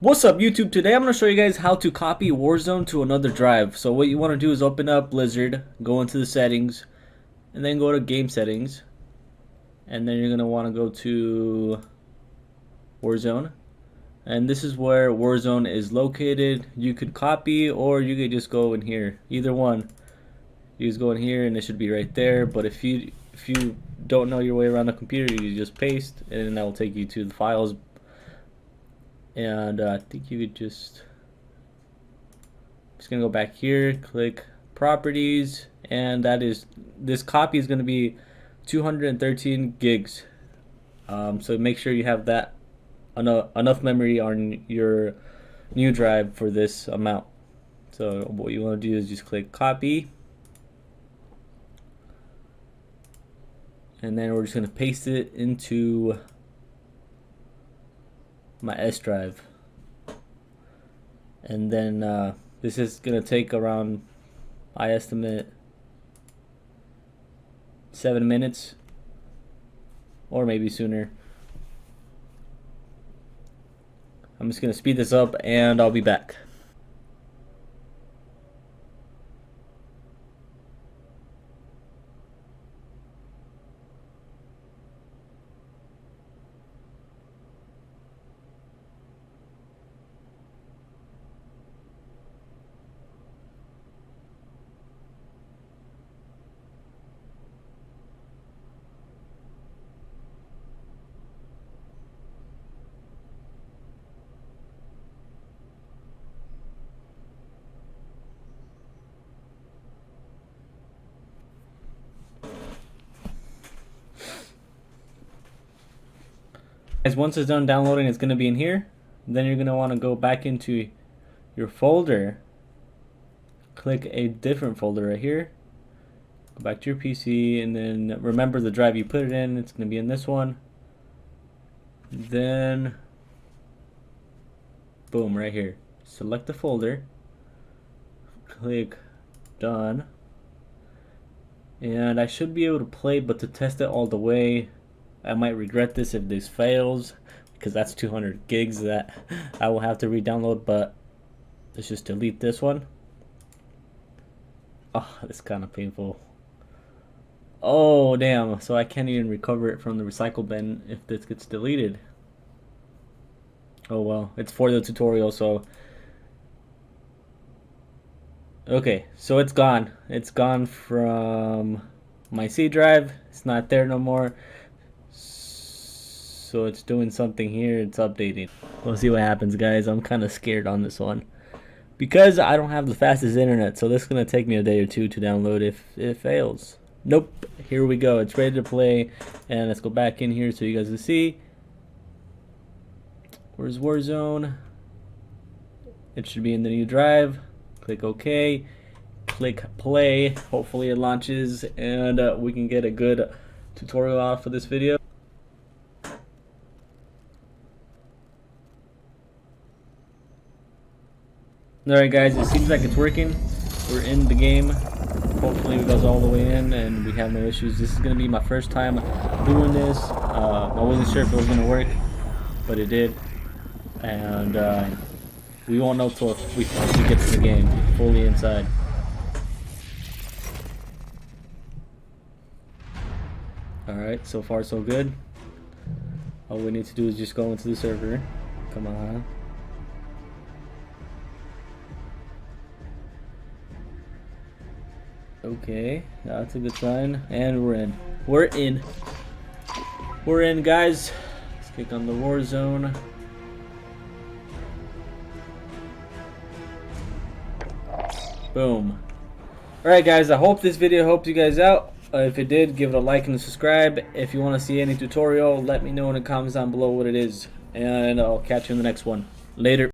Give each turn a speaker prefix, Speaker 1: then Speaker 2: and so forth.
Speaker 1: What's up YouTube? Today I'm going to show you guys how to copy Warzone to another drive. So what you want to do is open up Blizzard, go into the settings, and then go to game settings. And then you're going to want to go to Warzone. And this is where Warzone is located. You could copy or you could just go in here. Either one. You just go in here and it should be right there. But if you don't know your way around the computer, you just paste and that will take you to the files. And I think you could just gonna go back here, click properties, and this copy is gonna be 213 gigs. So make sure you have that enough memory on your new drive for this amount. So what you want to do is just click copy, and then we're just gonna paste it into my S drive. And then this is gonna take around, I estimate, 7 minutes or maybe sooner. I'm just gonna speed this up and I'll be back. Guys, once it's done downloading, it's going to be in here. Then you're going to want to go back into your folder, click a different folder right here, go back to your PC, and then remember the drive you put it in. It's going to be in this one. Then boom, right here, select the folder, click done, and I should be able to play, but to test it all the way, I might regret this if this fails, because that's 200 gigs that I will have to re-download. But let's just delete this one. Oh, it's kind of painful. Oh damn, so I can't even recover it from the recycle bin if this gets deleted. Oh well, it's for the tutorial. So okay, so it's gone. It's gone from my C drive. It's not there no more. So it's doing something here. It's updating. We'll see what happens, guys. I'm kind of scared on this one because I don't have the fastest internet. So this is gonna take me a day or two to download if it fails. Nope. Here we go. It's ready to play. And let's go back in here so you guys can see. Where's Warzone? It should be in the new drive. Click OK. Click play. Hopefully it launches and we can get a good tutorial out for this video. Alright guys, it seems like it's working. We're in the game. Hopefully it goes all the way in and we have no issues. This is going to be my first time doing this. I wasn't sure if it was going to work, but it did. And we won't know till we get to the game fully inside. Alright, so far so good. All we need to do is just go into the server. Come on. Okay, that's a good sign. And we're in. We're in. We're in, guys. Let's click on the Warzone. Boom. Alright guys, I hope this video helped you guys out. If it did, give it a like and subscribe. If you want to see any tutorial, let me know in the comments down below what it is. And I'll catch you in the next one. Later.